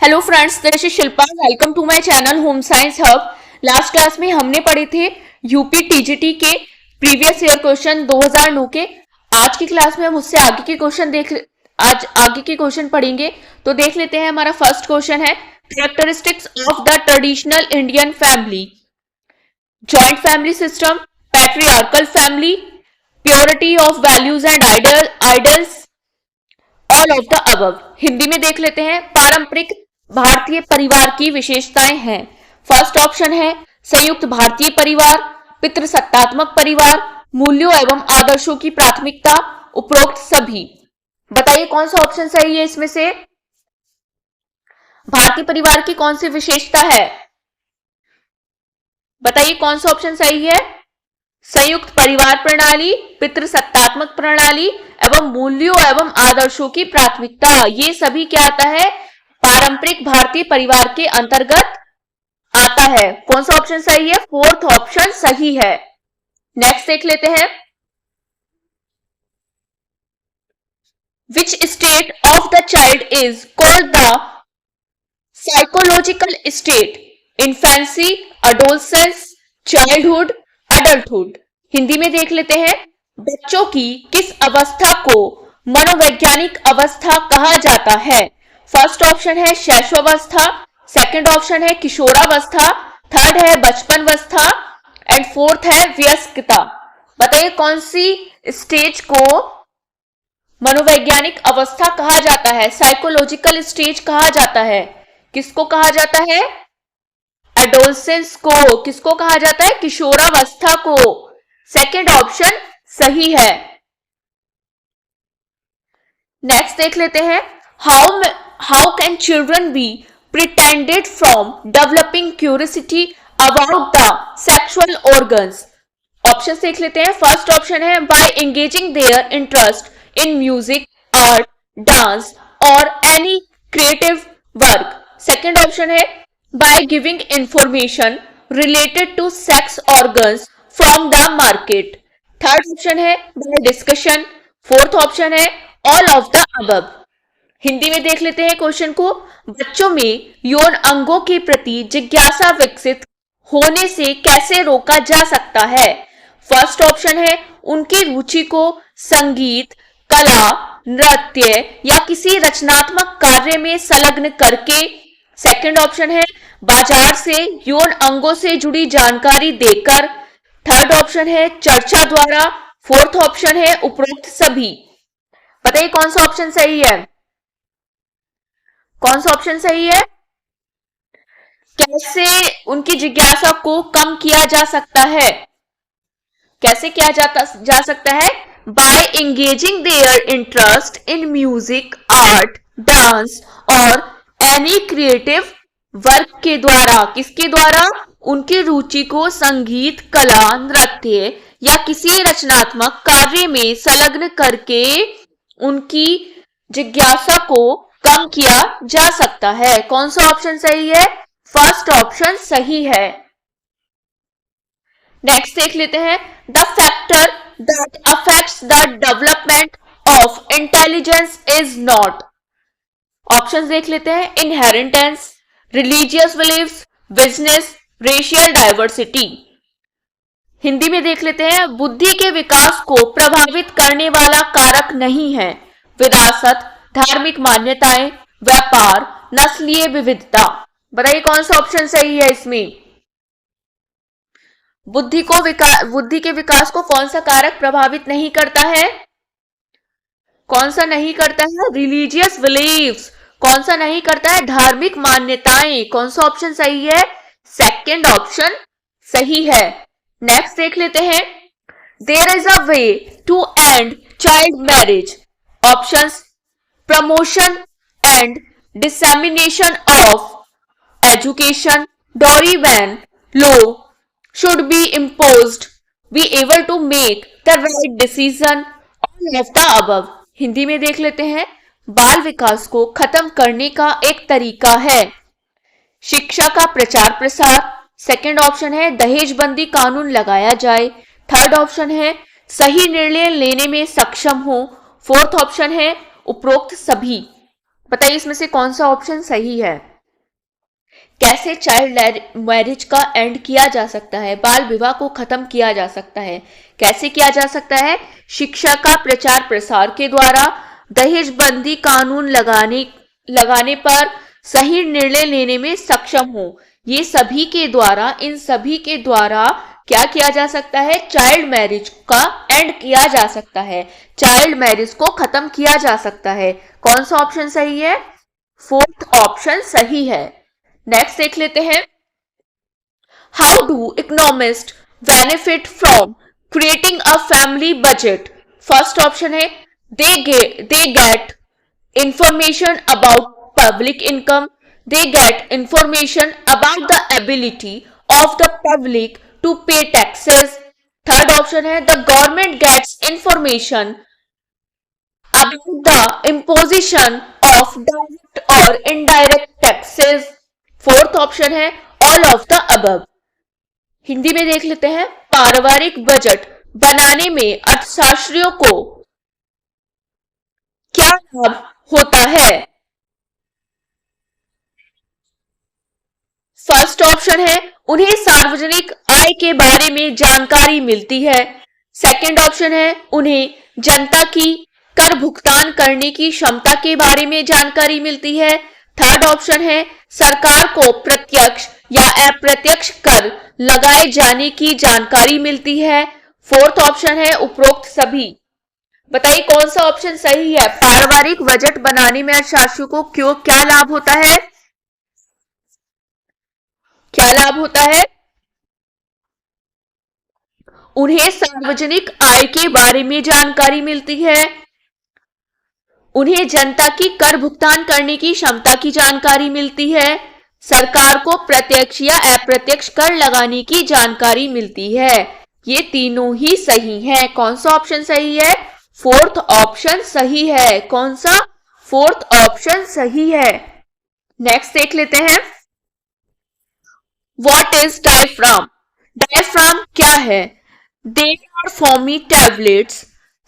Hello friends, this is Shilpa. Welcome to my channel home science hub. Last class में हमने पढ़े थे UP TGT के प्रीवियस ईयर क्वेश्चन 2009 के। आज की क्लास में हम उससे आगे के क्वेश्चन आज आगे के क्वेश्चन पढ़ेंगे। तो देख लेते हैं। हमारा फर्स्ट क्वेश्चन है characteristics of the traditional Indian family. Joint family system, patriarchal family, purity of values and idols, all of the above. Hindi में देख लेते हैं। पारंपरिक भारतीय परिवार की विशेषताएं हैं। फर्स्ट ऑप्शन है संयुक्त भारतीय परिवार, पितृसत्तात्मक परिवार, मूल्यों एवं आदर्शों की प्राथमिकता, उपरोक्त सभी। बताइए कौन सा ऑप्शन सही है इसमें से। भारतीय परिवार की कौन सी विशेषता है? बताइए कौन सा ऑप्शन सही है। संयुक्त परिवार प्रणाली, पितृसत्तात्मक प्रणाली एवं मूल्यों एवं आदर्शों की प्राथमिकता, ये सभी क्या आता है? पारंपरिक भारतीय परिवार के अंतर्गत आता है। कौन सा ऑप्शन सही है? फोर्थ ऑप्शन सही है। नेक्स्ट देख लेते हैं। Which state of the child is called the psychological state? Infancy, adolescence, childhood, adulthood. Hindi में देख लेते हैं। बच्चों की किस अवस्था को मनोवैज्ञानिक अवस्था कहा जाता है? फर्स्ट ऑप्शन है शैशवावस्था, सेकंड ऑप्शन है किशोरावस्था, थर्ड है बचपनावस्था एंड फोर्थ है वयस्कता। बताइए कौन सी स्टेज को मनोवैज्ञानिक अवस्था कहा जाता है, साइकोलॉजिकल स्टेज कहा जाता है? किसको कहा जाता है? एडोलसेंस को। किसको कहा जाता है? किशोरावस्था को। सेकंड ऑप्शन सही है। नेक्स्ट देख लेते हैं। How can children be pretended from developing curiosity about the sexual organs? Option देख लेते हैं। फर्स्ट ऑप्शन है by engaging their interest in music, art, dance और any creative work. Second option है by giving information related to sex organs from the market. Third option है by discussion. Fourth option है all of the above. Hindi में देख लेते हैं question को। बच्चों में यौन अंगों के प्रति जिज्ञासा विकसित होने से कैसे रोका जा सकता है? फर्स्ट ऑप्शन है उनकी रुचि को संगीत, कला, नृत्य या किसी रचनात्मक कार्य में संलग्न करके। सेकंड ऑप्शन है बाजार से यौन अंगों से जुड़ी जानकारी देकर। थर्ड ऑप्शन है चर्चा द्वारा। फोर्थ ऑप्शन है उपरोक्त सभी। बताइए कौन सा ऑप्शन सही है। कौन सा ऑप्शन सही है? कैसे उनकी जिज्ञासा को कम किया जा सकता है? कैसे किया जा सकता है? By engaging their interest in music, art, dance और एनी क्रिएटिव वर्क के द्वारा। किसके द्वारा? उनकी रुचि को संगीत, कला, नृत्य या किसी रचनात्मक कार्य में संलग्न करके उनकी जिज्ञासा को कम किया जा सकता है। कौन सा ऑप्शन सही है? फर्स्ट ऑप्शन सही है। नेक्स्ट देख लेते हैं। The factor that affects the development of intelligence is not. Options देख लेते हैं। Inheritance, religious beliefs, business, racial diversity. Hindi में देख लेते हैं। बुद्धि के विकास को प्रभावित करने वाला कारक नहीं है विरासत, धार्मिक मान्यताएं, व्यापार, नस्लीय विविधता। बताइए कौन सा ऑप्शन सही है इसमें। बुद्धि के विकास को कौन सा कारक प्रभावित नहीं करता है? कौन सा नहीं करता है? Religious beliefs. कौन सा नहीं करता है? धार्मिक मान्यताएं। कौन सा ऑप्शन सही है? सेकंड ऑप्शन सही है। नेक्स्ट देख लेते हैं। There is a way to end child marriage. Options promotion and dissemination of education, dowry ban, law should be imposed, be able to make the right decision, all of the above। Hindi में देख लेते हैं। बाल विकास को खत्म करने का एक तरीका है शिक्षा का प्रचार प्रसार। सेकंड ऑप्शन है दहेजबंदी कानून लगाया जाए। थर्ड ऑप्शन है सही निर्णय लेने में सक्षम हो। फोर्थ ऑप्शन है उपरोक्त सभी। बताइए इसमें से कौन सा ऑप्शन सही है। कैसे चाइल्ड मैरिज का एंड किया जा सकता है, बाल विवाह को खत्म किया जा सकता है। कैसे किया जा सकता है? शिक्षा का प्रचार प्रसार के द्वारा, दहेज बंदी कानून लगाने पर सही निर्णय लेने में सक्षम हो। ये सभी के द्वारा, इन सभी के द्वारा क्या किया जा सकता है? चाइल्ड मैरिज का एंड किया जा सकता है, चाइल्ड मैरिज को खत्म किया जा सकता है। कौन सा ऑप्शन सही है? फोर्थ ऑप्शन सही है। नेक्स्ट देख लेते हैं। How do economist benefit from creating a family budget? First option है they get information about public income, they get information about the ability of the public to pay taxes. Third option है the government gets information about the imposition of direct or indirect taxes. Fourth option है all of the above. Hindi में देख लेते हैं। पारिवारिक budget बनाने में अर्थशास्त्रियों को क्या लाभ होता है? फर्स्ट ऑप्शन है उन्हें सार्वजनिक आय के बारे में जानकारी मिलती है। सेकंड ऑप्शन है उन्हें जनता की कर भुगतान करने की क्षमता के बारे में जानकारी मिलती है। थर्ड ऑप्शन है सरकार को प्रत्यक्ष या अप्रत्यक्ष कर लगाए जाने की जानकारी मिलती है। फोर्थ ऑप्शन है उपरोक्त सभी। बताइए कौन सा ऑप्शन सही है? पारिवारिक बजट बनाने में अर्थशास्त्रियों को क्या लाभ होता है? क्या लाभ होता है? उन्हें सार्वजनिक आय के बारे में जानकारी मिलती है, उन्हें जनता की कर भुगतान करने की क्षमता की जानकारी मिलती है, सरकार को प्रत्यक्ष या अप्रत्यक्ष कर लगाने की जानकारी मिलती है। ये तीनों ही सही हैं। कौन सा ऑप्शन सही है? फोर्थ ऑप्शन सही है। कौन सा? फोर्थ ऑप्शन सही है। नेक्स्ट देख लेते हैं। What is diaphragm? Diaphragm क्या है? They are foamy tablets.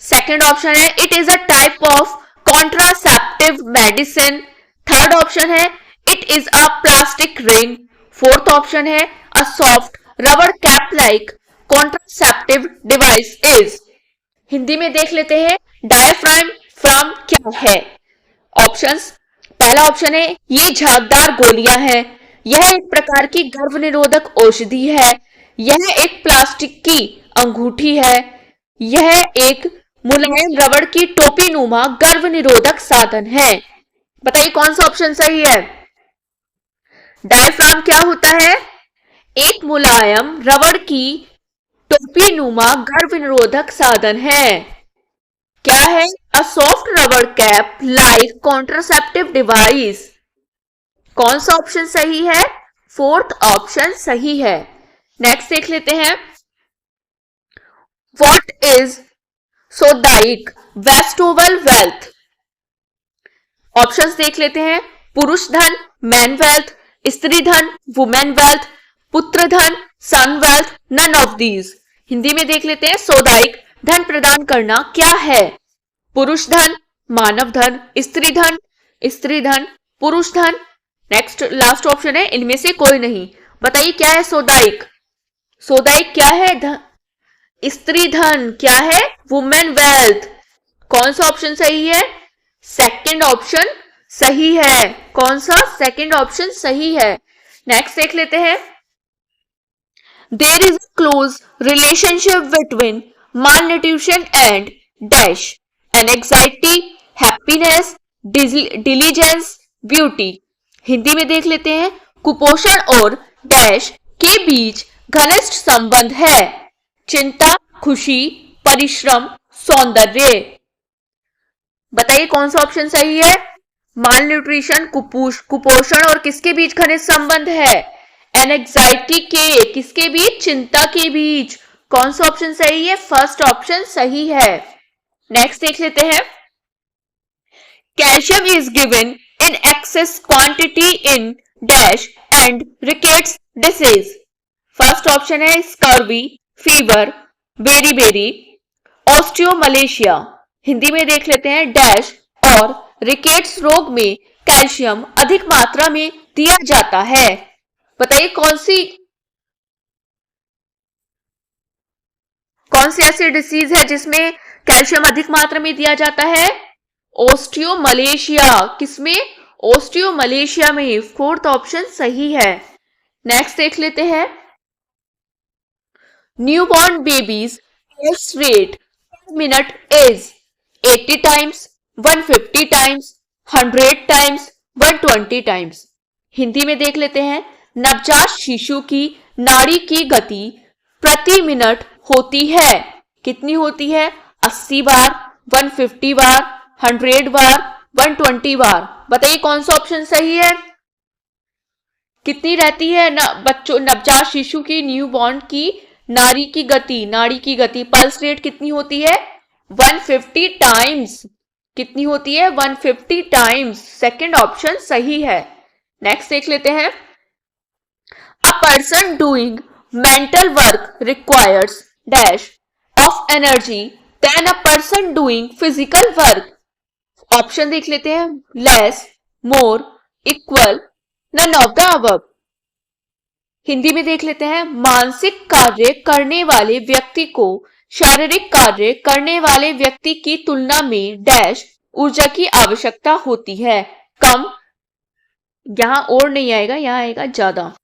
Second option है it is a type of contraceptive medicine. Third option है it is a plastic ring. Fourth option है a soft rubber cap like contraceptive device is. Hindi में देख लेते हैं diaphragm क्या है। Options. पहला ऑप्शन है ये झागदार गोलियां हैं, यह एक प्रकार की गर्भ निरोधक औषधि है, यह एक प्लास्टिक की अंगूठी है, यह एक मुलायम रबड़ की टोपी नुमा गर्भ निरोधक साधन है। बताइए कौन सा ऑप्शन सही है? डायफ्राम क्या होता है? एक मुलायम रबड़ की टोपी नुमा गर्भ निरोधक साधन है। क्या है? अ सॉफ्ट रबड़ कैप लाइक कॉन्ट्रासेप्टिव डिवाइस। कौन सा ऑप्शन सही है? फोर्थ ऑप्शन सही है। नेक्स्ट देख लेते हैं। व्हाट इज सोदाइक वेस्टोवल वेल्थ? ऑप्शंस देख लेते हैं। पुरुष धन मैन वेल्थ, स्त्री धन women wealth, putra dhan son wealth, none of these. Hindi में देख लेते हैं। सोदाइक धन प्रदान करना क्या है? पुरुष धन, मानव धन, स्त्री धन, पुरुष धन। नेक्स्ट लास्ट ऑप्शन है इनमें से कोई नहीं। बताइए क्या है सोदाइक? सोदाइक क्या है? स्त्री धन। क्या है? Women wealth. कौन सा ऑप्शन सही है? सेकंड ऑप्शन सही है। कौन सा? सेकंड ऑप्शन सही है। नेक्स्ट देख लेते हैं। There is a close relationship between malnutrition and dash anxiety, happiness, diligence, beauty। हिंदी में देख लेते हैं। कुपोषण और डैश के बीच घनिष्ठ संबंध है। चिंता, खुशी, परिश्रम, सौंदर्य। बताइए कौन सा ऑप्शन सही है? माल कुपोषण और किसके बीच घनिष्ठ संबंध है? एनेक्साइटी के किसके बीच? चिंता के बीच। कौन सा ऑप्शन सही है? फर्स्ट ऑप्शन सही है। नेक्स्ट देख लेते हैं। Calcium is given in excess quantity in dash and rickets disease। First option है scurvy, fever, beri, osteomalacia. Hindi में देख लेते हैं। डैश और रिकेट्स रोग में कैल्शियम अधिक मात्रा में दिया जाता है? बताइए कौन सी ऐसी डिसीज है जिसमें कैल्शियम अधिक मात्रा में दिया जाता है? ओस्टियोमलेशिया। किसमें? ओस्टियोमलेशिया में। फोर्थ ऑप्शन सही है। नेक्स्ट देख लेते हैं। न्यूबॉर्न बेबीज पल्स रेट पर minute is 80 times, 150 times, 100 times, 120 times. Hindi में देख लेते हैं। नवजात शिशु की नाड़ी की गति प्रति मिनट होती है, कितनी होती है? 80 बार, 150 बार, 100 बार, 120 बार। बताइए कौन सा ऑप्शन सही है? कितनी रहती है बच्चों, नवजात शिशु की, न्यूबॉर्न की नाड़ी की गति पल्स रेट कितनी होती है? 150 टाइम्स। कितनी होती है? 150 टाइम्स। सेकंड ऑप्शन सही है। नेक्स्ट देख लेते हैं। A person doing mental work requires dash of energy than a person doing physical work. Option देख लेते हैं। Less, more, equal, none of the above. Hindi में देख लेते हैं। मानसिक कार्य करने वाले व्यक्ति को शारीरिक कार्य करने वाले व्यक्ति की तुलना में डैश ऊर्जा की आवश्यकता होती है। कम, यहां और नहीं आएगा, यहां आएगा ज्यादा।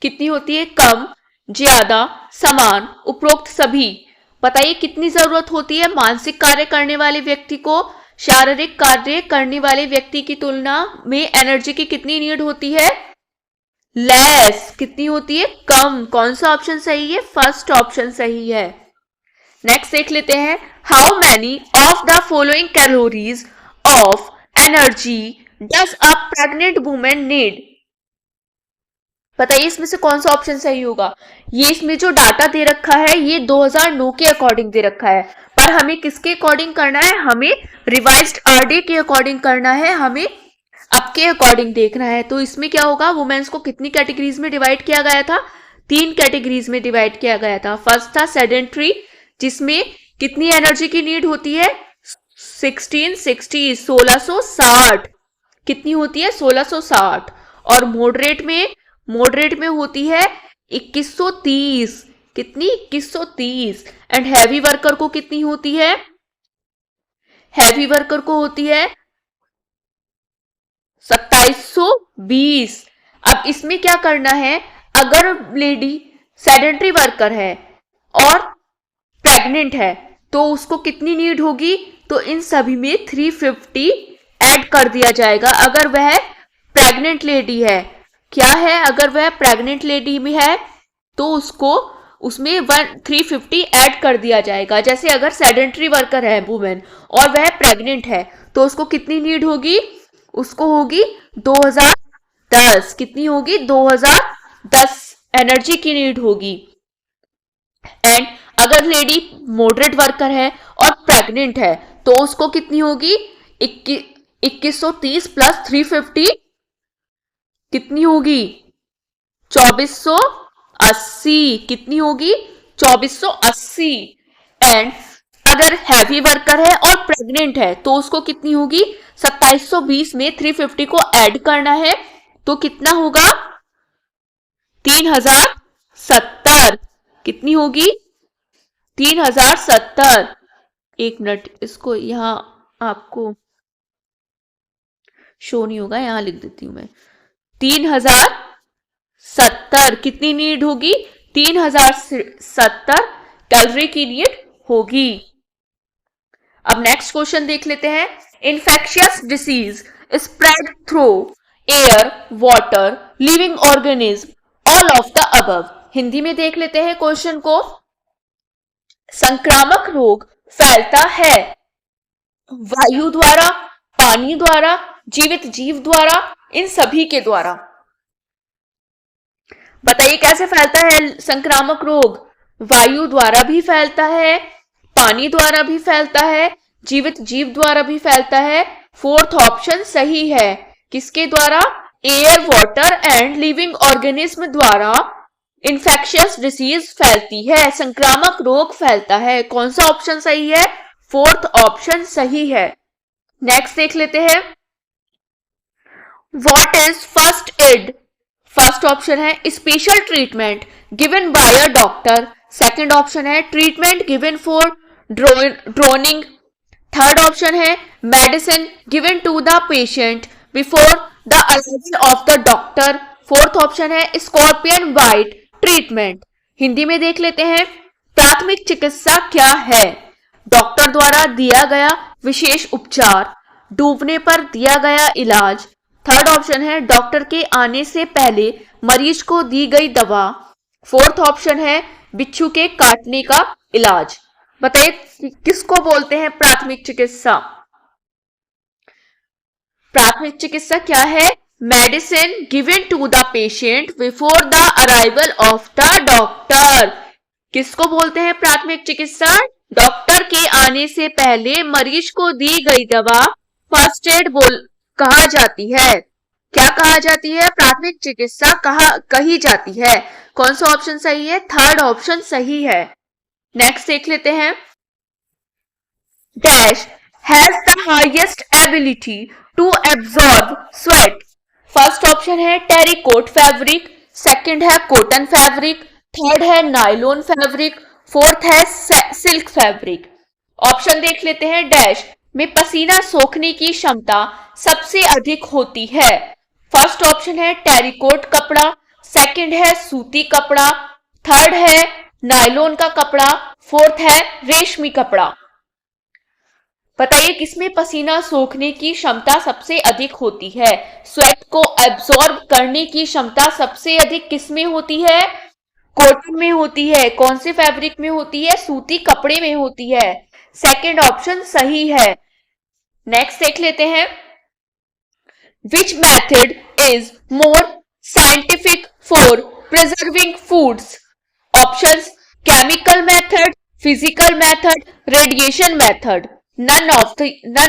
कितनी होती है? कम, ज्यादा, समान, उपरोक्त सभी। बताइए कितनी जरूरत होती है मानसिक कार्य करने वाले व्यक्ति को शारीरिक कार्य करने वाले व्यक्ति की तुलना में एनर्जी की कितनी नीड होती है? लेस। कितनी होती है? कम। कौन सा ऑप्शन सही है? फर्स्ट ऑप्शन सही है। नेक्स्ट देख लेते हैं। How many of the following calories of energy does a pregnant women need? बताइए इसमें से कौन सा ऑप्शन सही होगा? ये इसमें जो डाटा दे रखा है ये 2009 के अकॉर्डिंग दे रखा है, पर हमें किसके अकॉर्डिंग करना है? हमें रिवाइज्ड आरडीए के अकॉर्डिंग करना है, हमें अब के अकॉर्डिंग देखना है। तो इसमें क्या होगा? वुमेन्स को कितनी कैटेगरीज में डिवाइड किया गया था? 3 कैटेगरीज में डिवाइड किया गया था। फर्स्ट था सेडेंट्री, जिसमें कितनी एनर्जी की नीड होती है? 1660। कितनी होती है? 1660। और मॉडरेट में होती है 2130। कितनी? 2130। एंड हैवी वर्कर को कितनी होती है? हैवी वर्कर को होती है 2720। अब इसमें क्या करना है? अगर लेडी सेडेंट्री वर्कर है और प्रेग्नेंट है तो उसको कितनी नीड होगी? तो इन सभी में 350 ऐड कर दिया जाएगा। अगर वह प्रेग्नेंट लेडी है, क्या है? अगर वह प्रेग्नेंट लेडी में है तो उसको उसमें 350 ऐड कर दिया जाएगा। जैसे अगर सेडेंट्री वर्कर है वुमेन और वह प्रेग्नेंट है तो उसको कितनी नीड होगी? उसको होगी 2010। कितनी होगी? 2010 एनर्जी की नीड होगी। एंड अगर लेडी मॉडरेट वर्कर है और प्रेग्नेंट है तो उसको कितनी होगी? 2130 प्लस 350 कितनी होगी? 2480। कितनी होगी? 2480। एंड अगर हैवी वर्कर है और प्रेग्नेंट है तो उसको कितनी होगी? 2720 में 350 को ऐड करना है तो कितना होगा? 3070। कितनी होगी? 3070। एक मिनट, इसको यहां आपको शो नहीं होगा, यहां लिख देती हूं मैं। 3070 कितनी नीड होगी? 3070 कैलोरी की नीड होगी। अब नेक्स्ट क्वेश्चन देख लेते हैं। Infectious disease spread through air, water, living organism, all of the above. Hindi में देख लेते हैं क्वेश्चन को। संक्रामक रोग फैलता है वायु द्वारा, पानी द्वारा, जीवित जीव द्वारा, इन सभी के द्वारा। बताइए कैसे फैलता है संक्रामक रोग? वायु द्वारा भी फैलता है, पानी द्वारा भी फैलता है, जीवित जीव द्वारा भी फैलता है। फोर्थ ऑप्शन सही है। किसके द्वारा? Air, water and living organism द्वारा इन्फेक्शियस डिसीज फैलती है, संक्रामक रोग फैलता है। कौन सा ऑप्शन सही है? फोर्थ ऑप्शन सही है। नेक्स्ट देख लेते हैं, what is first aid? First option है special treatment given by a doctor. Second option है treatment given for drowning. Third option है medicine given to the patient before the arrival of the doctor. Fourth option है scorpion bite treatment. Hindi में देख लेते हैं, प्राथमिक चिकित्सा क्या है? डॉक्टर द्वारा दिया गया विशेष उपचार, डूबने पर दिया गया इलाज। थर्ड ऑप्शन है डॉक्टर के आने से पहले मरीज को दी गई दवा। फोर्थ ऑप्शन है बिच्छू के काटने का इलाज। बताइए किसको बोलते हैं प्राथमिक चिकित्सा? प्राथमिक चिकित्सा क्या है? Medicine given to the patient before the arrival of the doctor. किसको बोलते हैं प्राथमिक चिकित्सा? डॉक्टर के आने से पहले मरीज को दी गई दवा फर्स्ट एड कहा जाती है। क्या कहा जाती है? प्राथमिक चिकित्सा कही जाती है। कौन सा ऑप्शन सही है? थर्ड ऑप्शन सही है। नेक्स्ट देख लेते हैं, dash has the highest ability to absorb sweat. First option है टेरिकोट फैब्रिक, सेकंड है कॉटन फैब्रिक, थर्ड है नायलॉन फैब्रिक, फोर्थ है सिल्क फैब्रिक। ऑप्शन देख लेते हैं, डैश में पसीना सोखने की क्षमता सबसे अधिक होती है। फर्स्ट ऑप्शन है टेरिकोट कपड़ा, सेकंड है सूती कपड़ा, थर्ड है नायलॉन का कपड़ा, फोर्थ है रेशमी कपड़ा। बताइए किसमें पसीना सोखने की क्षमता सबसे अधिक होती है? स्वेट को एब्जॉर्ब करने की क्षमता सबसे अधिक किसमें होती है? कॉटन में होती है। कौन से फैब्रिक में होती है? सूती कपड़े में होती है। सेकंड ऑप्शन सही है। नेक्स्ट देख लेते हैं, which method is more scientific for preserving foods? Options chemical method, physical method, radiation method. None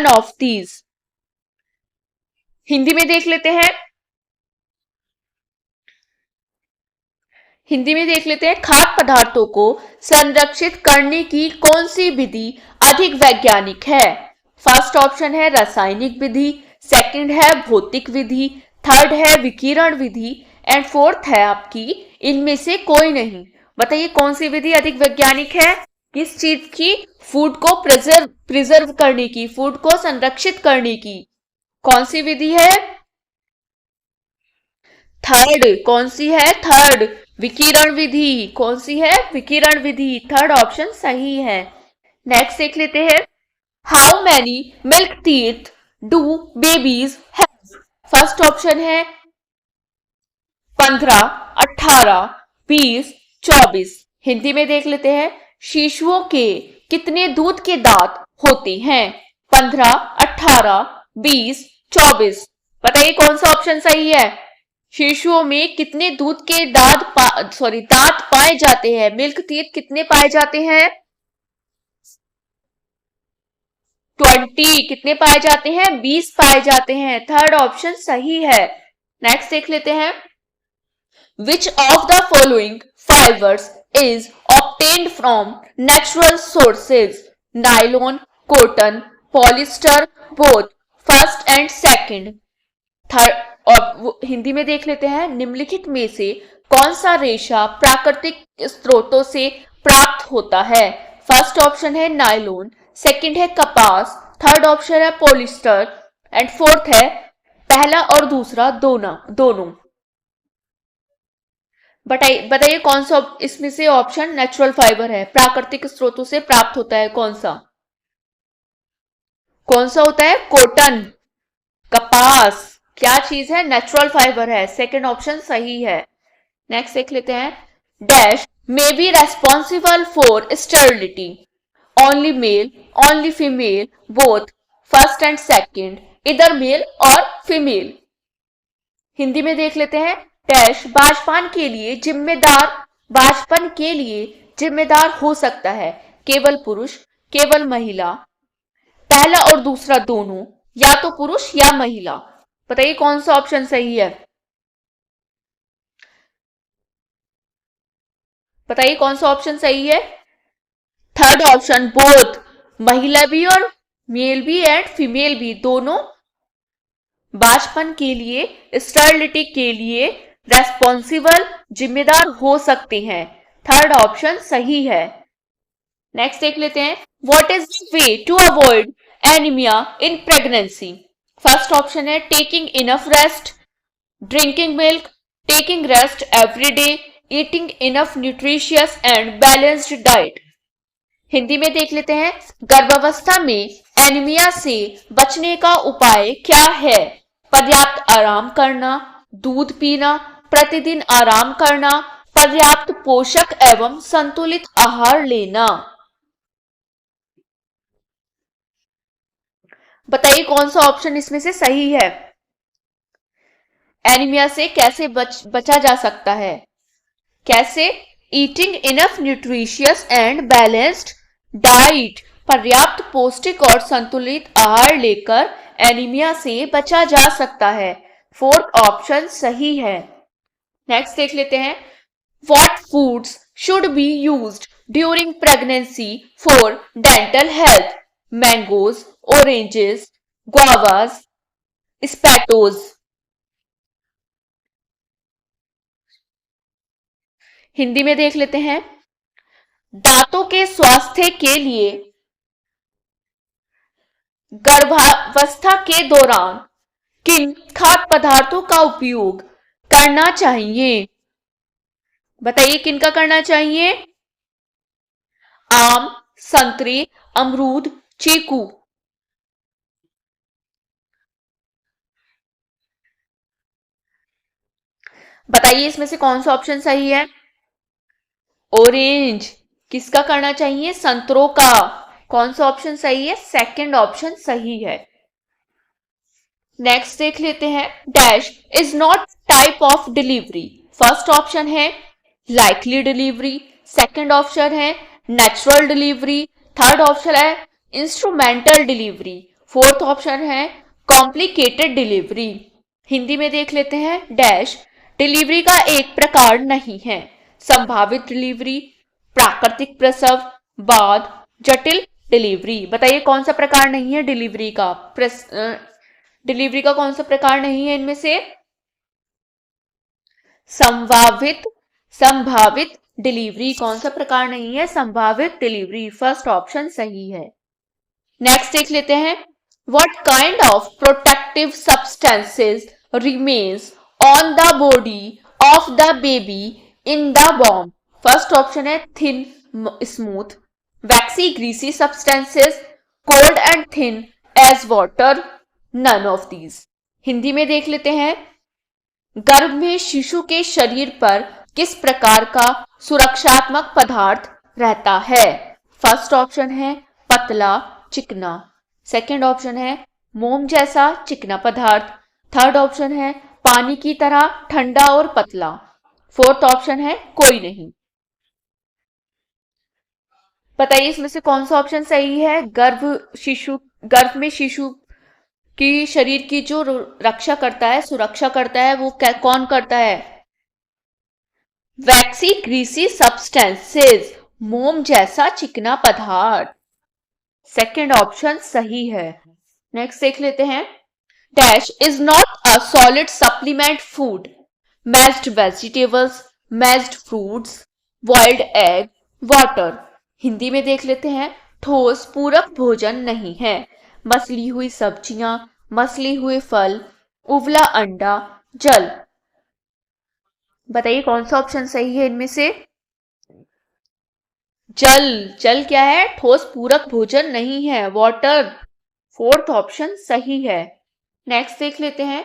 of these. Hindi में देख लेते हैं, खाद्य पदार्थों को संरक्षित करने की कौन सी विधि अधिक वैज्ञानिक है? फर्स्ट ऑप्शन है रासायनिक विधि, सेकंड है भौतिक विधि, थर्ड है विकिरण विधि एंड फोर्थ है आपकी इनमें से कोई नहीं। बताइए कौन सी विधि अधिक वैज्ञानिक है? किस चीज की? फूड को प्रिजर्व करने की, फूड को संरक्षित करने की। कौन सी विधि है? थर्ड। कौन सी है? थर्ड, विकिरण विधि। कौन सी है? विकिरण विधि। थर्ड ऑप्शन सही है। नेक्स्ट देख लेते हैं, how many milk teeth do babies have? First option है 15, 18, 20, 24। हिंदी में देख लेते हैं, शिशुओं के कितने दूध के दांत होते हैं? 15, 18, 20, 24। बताइए कौन सा ऑप्शन सही है? शिशुओं में कितने दूध के दांत पाए जाते हैं? मिल्क टीथ कितने पाए जाते हैं? 20। कितने पाए जाते हैं? 20 पाए जाते हैं। थर्ड ऑप्शन सही है। नेक्स्ट देख लेते हैं, which of the following fibres is obtained from natural sources? Nylon, cotton, polyester, both. First and second. Third. और हिंदी में देख लेते हैं, निम्नलिखित में से कौन सा रेशा प्राकृतिक स्रोतों से प्राप्त होता है? फर्स्ट ऑप्शन है नायलॉन, सेकंड है कपास, थर्ड ऑप्शन है पॉलिस्टर एंड फोर्थ है पहला और दूसरा दोनों। बताइए कौन सा इसमें से ऑप्शन नेचुरल फाइबर है, प्राकृतिक स्रोतों से प्राप्त होता है? कौन सा होता है? कॉटन, कपास। क्या चीज है? नेचुरल फाइबर है। सेकंड ऑप्शन सही है। नेक्स्ट देख लेते हैं, dash may be responsible for sterility? Only mail, only female, both, first and second, इधर मेल और फीमेल। हिंदी में देख लेते हैं, डैश बाजपान के लिए जिम्मेदार हो सकता है केवल पुरुष, केवल महिला, पहला और दूसरा दोनों, या तो पुरुष या महिला। बताइए कौन सा ऑप्शन सही है? बताइए कौन सा ऑप्शन सही है? थर्ड ऑप्शन बोथ, महिला भी और मेल भी एंड फीमेल भी दोनों बाजपन के लिए, स्टर्लिटी के लिए रेस्पॉन्सिबल जिम्मेदार हो सकते हैं। थर्ड ऑप्शन सही है। नेक्स्ट देख लेते हैं, what is the way to avoid anaemia in pregnancy. First option है taking enough rest, drinking milk, taking rest every day, eating enough nutritious and balanced diet. Hindi में देख लेते हैं, गर्भावस्था में एनीमिया से बचने का उपाय क्या है। पर्याप्त आराम करना, दूध पीना, प्रतिदिन आराम करना, पर्याप्त पोषक एवं संतुलित आहार लेना। बताइए कौन सा ऑप्शन इसमें से सही है। एनीमिया से कैसे बचा जा सकता है। कैसे, eating enough nutritious and balanced diet, पर्याप्त पौष्टिक और संतुलित आहार लेकर एनीमिया से बचा जा सकता है। फोर्थ ऑप्शन सही है। नेक्स्ट देख लेते हैं, what foods should be used during pregnancy for dental health. Mangoes, oranges, guavas, sapotas. Hindi में देख लेते हैं, दांतों के स्वास्थ्य के लिए गर्भावस्था के दौरान किन खाद्य पदार्थों का उपयोग करना चाहिए। बताइए किन का करना चाहिए। आम, संतरे, अमरूद, चीकू। बताइए इसमें से कौन सा ऑप्शन सही है। ऑरेंज। किसका करना चाहिए, संतरों का। कौन सा ऑप्शन सही है, सेकंड ऑप्शन सही है। नेक्स्ट देख लेते हैं, dash is not type of delivery. First option है लाइकली डिलीवरी, सेकंड ऑप्शन है नेचुरल डिलीवरी, थर्ड ऑप्शन है इंस्ट्रूमेंटल डिलीवरी, फोर्थ ऑप्शन है कॉम्प्लिकेटेड डिलीवरी। हिंदी में देख लेते हैं, डैश डिलीवरी का एक प्रकार नहीं है। संभावित डिलीवरी, प्राकृतिक प्रसव, बाद, जटिल डिलीवरी। बताइए कौन सा प्रकार नहीं है डिलीवरी का। डिलीवरी का कौन सा प्रकार नहीं है इनमें से। संभावित डिलीवरी कौन सा प्रकार नहीं है, संभावित डिलीवरी। फर्स्ट ऑप्शन सही है। नेक्स्ट देख लेते हैं, what kind of protective substances remains on the body of the baby in the warm. First option है thin smooth, waxy greasy substances, cold and thin as water, none of these. Hindi में देख लेते हैं, गर्भ में शिशु के शरीर पर किस प्रकार का सुरक्षात्मक पदार्थ रहता है। फर्स्ट ऑप्शन है पतला चिकना, सेकंड ऑप्शन है मोम जैसा चिकना पदार्थ, थर्ड ऑप्शन है पानी की तरह ठंडा और पतला, फोर्थ ऑप्शन है कोई नहीं। बताइए इसमें से कौन सा ऑप्शन सही है। गर्भ में शिशु की शरीर की जो रक्षा करता है, सुरक्षा करता है, वो कौन करता है। वैक्सी ग्रीसी सब्सटेंसेस, मोम जैसा चिकना पदार्थ। सेकंड ऑप्शन सही है। नेक्स्ट देख लेते हैं, dash is not a solid supplement food. Mashed vegetables, mashed fruits, boiled egg, water. Hindi में देख लेते हैं, ठोस पूरक भोजन नहीं है। मसली हुई सब्जियां, मसली हुए फल, उबला अंडा, जल। बताइए कौन सा ऑप्शन सही है इनमें से। जल। जल क्या है, ठोस पूरक भोजन नहीं है, वाटर। फोर्थ ऑप्शन सही है। नेक्स्ट देख लेते हैं,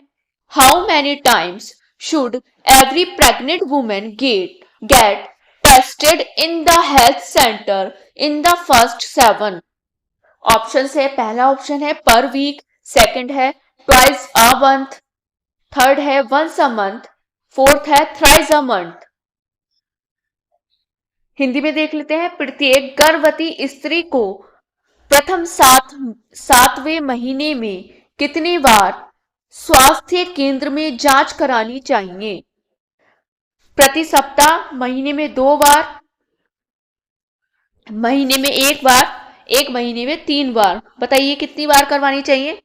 how many times should every pregnant women get tested in the health centre in the first 7। Option है, पहला ऑप्शन है पर वीक, सेकंड है ट्वाइस अ मंथ, थर्ड है वंस अ मंथ, फोर्थ है थ्राइस अ मंथ। हिंदी में देख लेते हैं, प्रत्येक गर्भवती स्त्री को प्रथम 7वें महीने में कितनी बार स्वास्थ्य केंद्र में जांच करानी चाहिए। प्रति सप्ताह, महीने में 2 बार, महीने में 1 बार, एक महीने में 3 बार। बताइए कितनी बार करवानी चाहिए?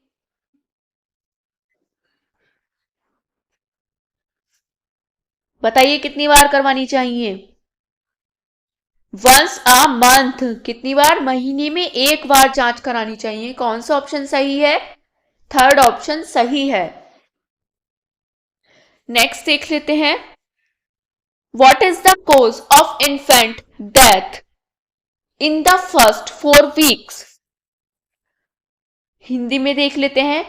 बताइए कितनी बार करवानी चाहिए? Once a month. कितनी बार? महीने में एक बार जांच करानी चाहिए। कौन सा ऑप्शन सही है? थर्ड ऑप्शन सही है। नेक्स्ट देख लेते हैं। What is the cause of infant death in the first 4 weeks? Hindi में देख लेते हैं।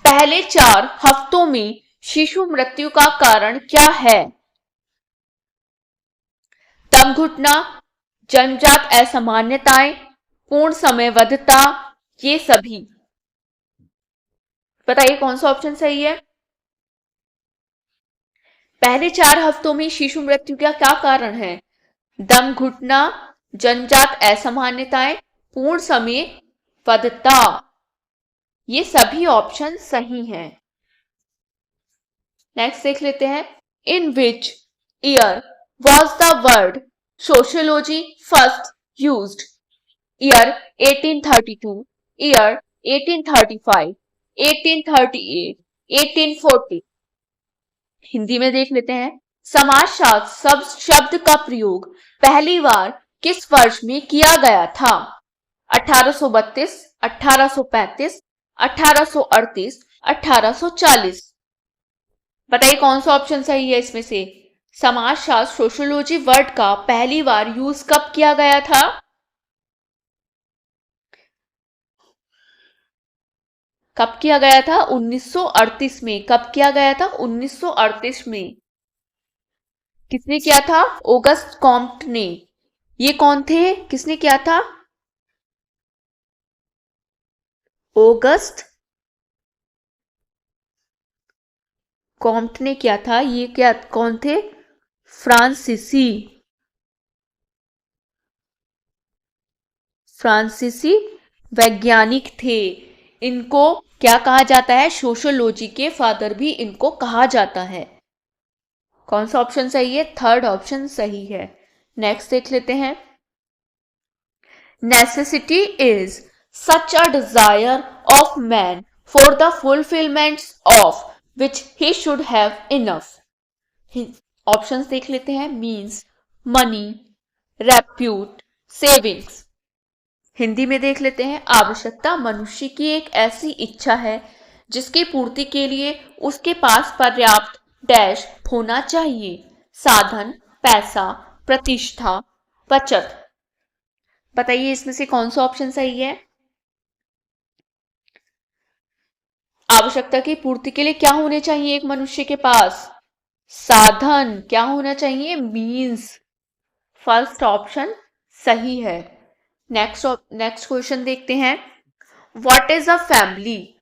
पहले 4 हफ्तों में शिशु मृत्यु का कारण क्या है? दम घुटना, जन्मजात असामान्यताएं, पूर्ण समयबद्धता, ये सभी। बताइए कौन सा ऑप्शन सही है? पहले 4 हफ्तों में शिशु मृत्यु का क्या कारण है? दम घुटना, जन्मजात असामान्यताएं, पूर्ण समयबद्धता, ये सभी ऑप्शन सही हैं। नेक्स्ट देख लेते हैं। In which year was the word sociology first used? Year 1832, year 1835, 1838, 1840। Hindi में देख लेते हैं। समाजशास्त्र शब्द का प्रयोग पहली बार किस वर्ष में किया गया था? 1832, 1835, 1838, 1840। बताइए कौन सा ऑप्शन सही है इसमें से? समाजशास्त्र सोशियोलॉजी वर्ड का पहली बार यूज कब किया गया था? कब किया गया था? 1938 में। कब किया गया था? 1938 में। किसने किया था? ऑगस्ट कॉम्ट ने। ये कौन थे? किसने किया था? ऑगस्ट कॉम्ट ने किया था। ये क्या कौन थे? फ्रांसीसी वैज्ञानिक थे। इनको क्या कहा जाता है? सोशियोलॉजी के फादर भी इनको कहा जाता है। कौन सा ऑप्शन सही है? थर्ड ऑप्शन सही है। नेक्स्ट देख लेते हैं। Necessity is such a desire of man for the fulfilment of which he should have enough. Options देख लेते हैं। Means, money, repute, savings. Hindi में देख लेते हैं। आवश्यकता मनुष्य की एक ऐसी इच्छा है जिसकी पूर्ति के लिए उसके पास पर्याप्त डैश होना चाहिए। साधन, पैसा, प्रतिष्ठा, बचत। बताइए इसमें से कौन सा ऑप्शन सही है? आवश्यकता की पूर्ति के लिए क्या होने चाहिए एक मनुष्य के पास? साधन। क्या होना चाहिए? मीन्स। फर्स्ट ऑप्शन सही है। नेक्स्ट क्वेश्चन देखते हैं। What is a family?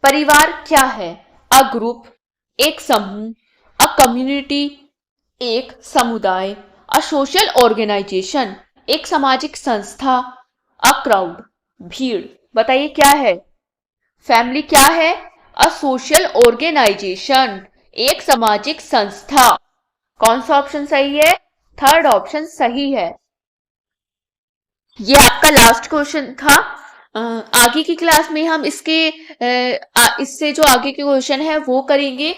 परिवार क्या है? अ ग्रुप, एक समूह, अ कम्युनिटी, एक समुदाय, अ सोशल ऑर्गेनाइजेशन, एक सामाजिक संस्था, अ क्राउड, भीड़। बताइए क्या है? फैमिली क्या है? अ सोशल ऑर्गेनाइजेशन, एक सामाजिक संस्था। कौन सा ऑप्शन सही है? थर्ड ऑप्शन सही है। ये आपका लास्ट क्वेश्चन था। आगे की क्लास में हम इससे जो आगे के क्वेश्चन है वो करेंगे।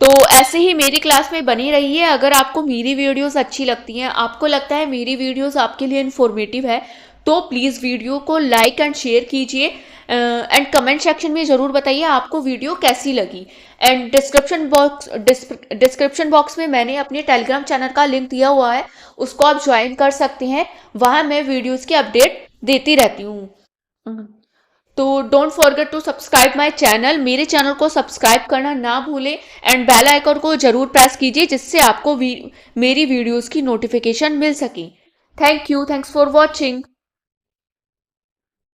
तो ऐसे ही मेरी क्लास में बनी रहिए। अगर आपको मेरी वीडियोस अच्छी लगती हैं, आपको लगता है मेरी वीडियोस आपके लिए इन्फॉर्मेटिव है, तो प्लीज़ वीडियो को लाइक एंड शेयर कीजिए। एंड कमेंट सेक्शन में ज़रूर बताइए आपको वीडियो कैसी लगी। एंड डिस्क्रिप्शन बॉक्स में मैंने अपने टेलीग्राम चैनल का लिंक दिया हुआ है, उसको आप ज्वाइन कर सकते हैं। वहाँ मैं वीडियोस की अपडेट देती रहती हूँ। तो don't forget to subscribe my channel. मेरे चैनल को सब्सक्राइब करना ना भूलें एंड बेल आइकन को जरूर प्रेस कीजिए जिससे आपको मेरी वीडियोस की नोटिफिकेशन मिल सके। Thank you. Thanks for watching.